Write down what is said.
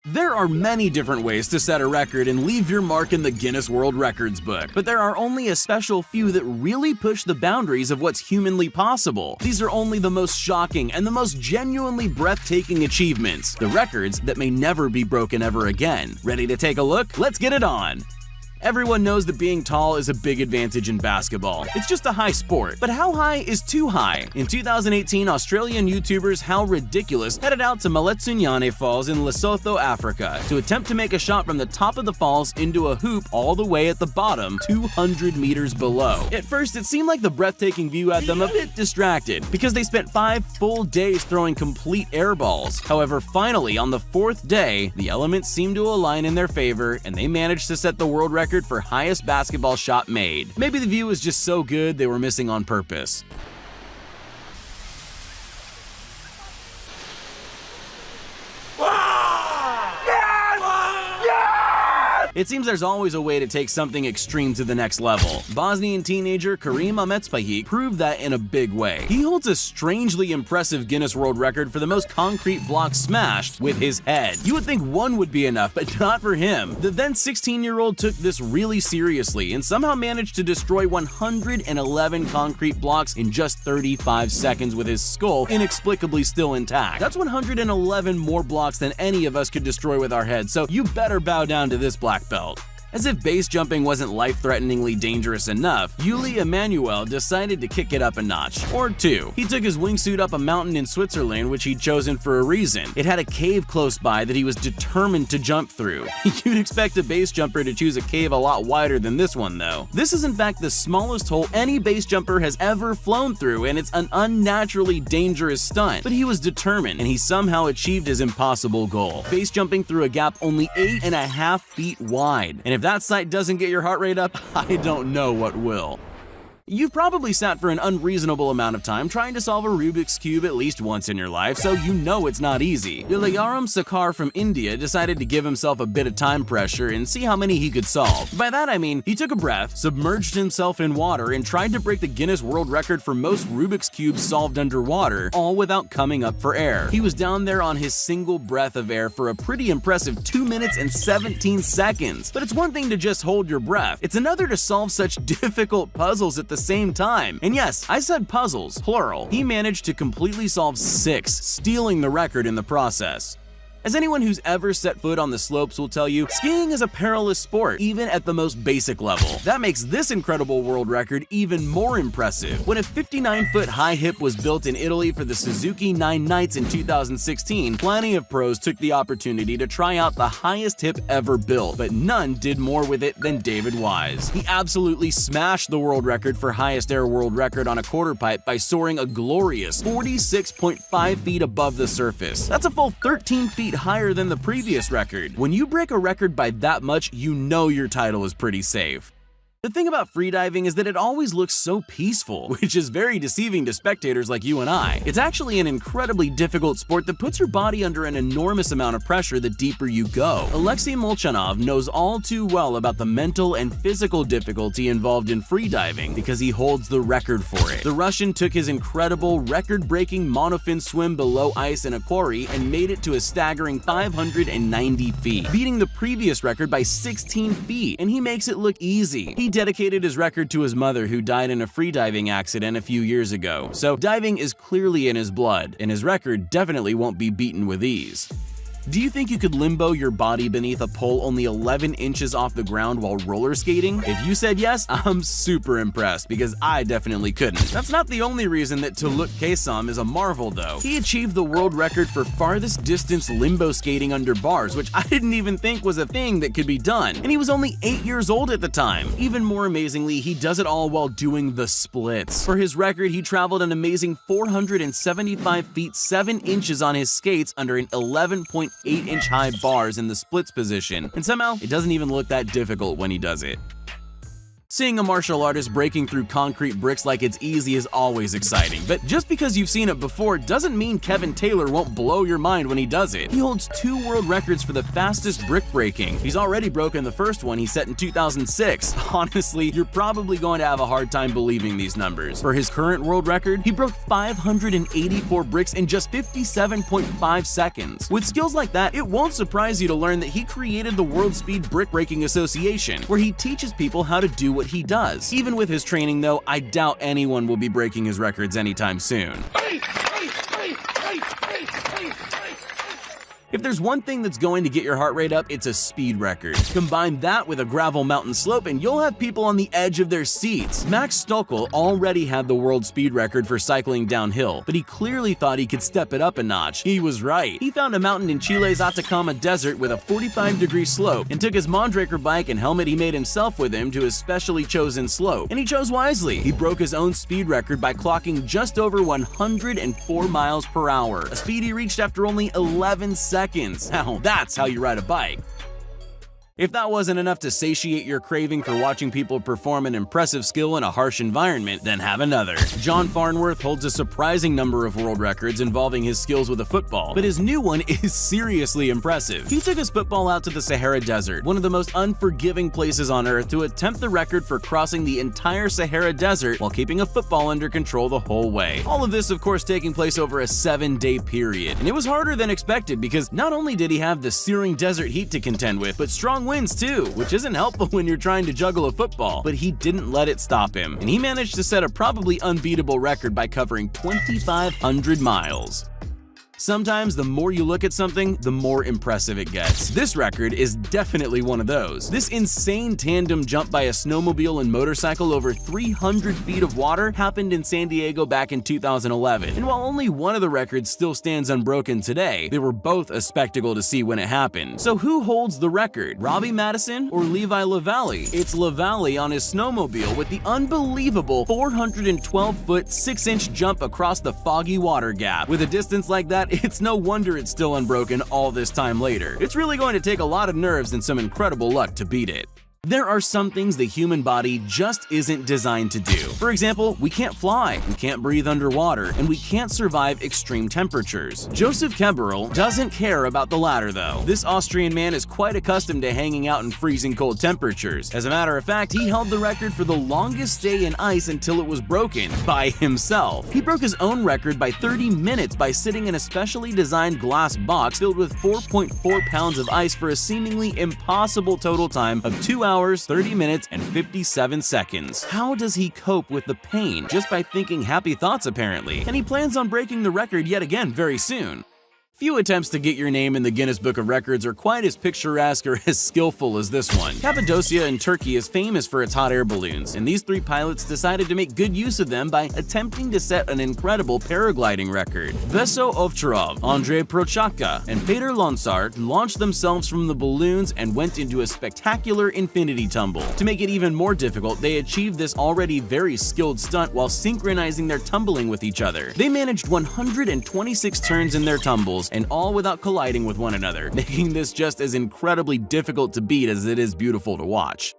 There are many different ways to set a record and leave your mark in the Guinness World Records book, but there are only a special few that really push the boundaries of what's humanly possible. These are only the most shocking and the most genuinely breathtaking achievements, the records that may never be broken ever again. Ready to take a look? Let's get it on! Everyone knows that being tall is a big advantage in basketball. It's just a high sport. But how high is too high? In 2018, Australian YouTubers How Ridiculous headed out to Maletsunyane Falls in Lesotho, Africa, to attempt to make a shot from the top of the falls into a hoop all the way at the bottom, 200 meters below. At first, it seemed like the breathtaking view had them a bit distracted, because they spent 5 full days throwing complete air balls. However, finally, on the 4th day, the elements seemed to align in their favor, and they managed to set the world record for highest basketball shot made. Maybe the view was just so good they were missing on purpose. It seems there's always a way to take something extreme to the next level. Bosnian teenager Karim Ahmetspahic proved that in a big way. He holds a strangely impressive Guinness World Record for the most concrete block smashed with his head. You would think one would be enough, but not for him. The then 16-year-old took this really seriously and somehow managed to destroy 111 concrete blocks in just 35 seconds with his skull inexplicably still intact. That's 111 more blocks than any of us could destroy with our heads, so you better bow down to this black belt. As if base jumping wasn't life-threateningly dangerous enough, Yuli Emanuel decided to kick it up a notch, or two. He took his wingsuit up a mountain in Switzerland, which he'd chosen for a reason. It had a cave close by that he was determined to jump through. You'd expect a base jumper to choose a cave a lot wider than this one, though. This is in fact the smallest hole any base jumper has ever flown through, and it's an unnaturally dangerous stunt. But he was determined, and he somehow achieved his impossible goal. Base jumping through a gap only 8.5 feet wide. And if that sight doesn't get your heart rate up, I don't know what will. You've probably sat for an unreasonable amount of time trying to solve a Rubik's Cube at least once in your life, so you know it's not easy. Ilayaram Sakar from India decided to give himself a bit of time pressure and see how many he could solve. By that I mean, he took a breath, submerged himself in water, and tried to break the Guinness World Record for most Rubik's Cubes solved underwater, all without coming up for air. He was down there on his single breath of air for a pretty impressive 2 minutes and 17 seconds. But it's one thing to just hold your breath. It's another to solve such difficult puzzles at the same time. And yes, I said puzzles, plural. He managed to completely solve 6, stealing the record in the process. As anyone who's ever set foot on the slopes will tell you, skiing is a perilous sport, even at the most basic level. That makes this incredible world record even more impressive. When a 59-foot high hip was built in Italy for the Suzuki 9 Nights in 2016, plenty of pros took the opportunity to try out the highest hip ever built, but none did more with it than David Wise. He absolutely smashed the world record for highest air world record on a quarter pipe by soaring a glorious 46.5 feet above the surface. That's a full 13 feet higher than the previous record. When you break a record by that much, you know your title is pretty safe. The thing about freediving is that it always looks so peaceful, which is very deceiving to spectators like you and I. It's actually an incredibly difficult sport that puts your body under an enormous amount of pressure the deeper you go. Alexei Molchanov knows all too well about the mental and physical difficulty involved in freediving because he holds the record for it. The Russian took his incredible, record-breaking monofin swim below ice in a quarry and made it to a staggering 590 feet, beating the previous record by 16 feet, and he makes it look easy. He dedicated his record to his mother, who died in a freediving accident a few years ago, so diving is clearly in his blood, and his record definitely won't be beaten with ease. Do you think you could limbo your body beneath a pole only 11 inches off the ground while roller skating? If you said yes, I'm super impressed, because I definitely couldn't. That's not the only reason that Tuluk Kesam is a marvel, though. He achieved the world record for farthest distance limbo skating under bars, which I didn't even think was a thing that could be done, and he was only 8 years old at the time. Even more amazingly, he does it all while doing the splits. For his record, he traveled an amazing 475 feet 7 inches on his skates under an 11.8-inch high bars in the splits position, and somehow it doesn't even look that difficult when he does it. Seeing a martial artist breaking through concrete bricks like it's easy is always exciting, but just because you've seen it before doesn't mean Kevin Taylor won't blow your mind when he does it. He holds 2 world records for the fastest brick breaking. He's already broken the first one he set in 2006. Honestly, you're probably going to have a hard time believing these numbers. For his current world record, he broke 584 bricks in just 57.5 seconds. With skills like that, it won't surprise you to learn that he created the World Speed Brick Breaking Association, where he teaches people how to do what he does. Even with his training though, I doubt anyone will be breaking his records anytime soon. If there's one thing that's going to get your heart rate up, it's a speed record. Combine that with a gravel mountain slope and you'll have people on the edge of their seats. Max Stockel already had the world speed record for cycling downhill, but he clearly thought he could step it up a notch. He was right. He found a mountain in Chile's Atacama Desert with a 45-degree slope and took his Mondraker bike and helmet he made himself with him to his specially chosen slope. And he chose wisely. He broke his own speed record by clocking just over 104 miles per hour, a speed he reached after only 11 seconds. Now that's how you ride a bike. If that wasn't enough to satiate your craving for watching people perform an impressive skill in a harsh environment, then have another. John Farnworth holds a surprising number of world records involving his skills with a football, but his new one is seriously impressive. He took his football out to the Sahara Desert, one of the most unforgiving places on Earth, to attempt the record for crossing the entire Sahara Desert while keeping a football under control the whole way. All of this, of course, taking place over a 7-day period. And it was harder than expected because not only did he have the searing desert heat to contend with, but strong winds too, which isn't helpful when you're trying to juggle a football. But he didn't let it stop him, and he managed to set a probably unbeatable record by covering 2,500 miles. Sometimes the more you look at something, the more impressive it gets. This record is definitely one of those. This insane tandem jump by a snowmobile and motorcycle over 300 feet of water happened in San Diego back in 2011. And while only one of the records still stands unbroken today, they were both a spectacle to see when it happened. So who holds the record? Robbie Madison or Levi LaValle? It's LaValle on his snowmobile with the unbelievable 412-foot 6-inch jump across the foggy water gap. With a distance like that, it's no wonder it's still unbroken all this time later. It's really going to take a lot of nerves and some incredible luck to beat it. There are some things the human body just isn't designed to do. For example, we can't fly, we can't breathe underwater, and we can't survive extreme temperatures. Joseph Keberl doesn't care about the latter though. This Austrian man is quite accustomed to hanging out in freezing cold temperatures. As a matter of fact, he held the record for the longest stay in ice until it was broken by himself. He broke his own record by 30 minutes by sitting in a specially designed glass box filled with 4.4 pounds of ice for a seemingly impossible total time of 2 hours, 30 minutes, and 57 seconds. How does he cope with the pain? Just by thinking happy thoughts apparently. And he plans on breaking the record yet again very soon. Few attempts to get your name in the Guinness Book of Records are quite as picturesque or as skillful as this one. Cappadocia in Turkey is famous for its hot air balloons, and these 3 pilots decided to make good use of them by attempting to set an incredible paragliding record. Veso Ovcharov, Andrei Prochazka, and Peter Lonsart launched themselves from the balloons and went into a spectacular infinity tumble. To make it even more difficult, they achieved this already very skilled stunt while synchronizing their tumbling with each other. They managed 126 turns in their tumbles, and all without colliding with one another, making this just as incredibly difficult to beat as it is beautiful to watch.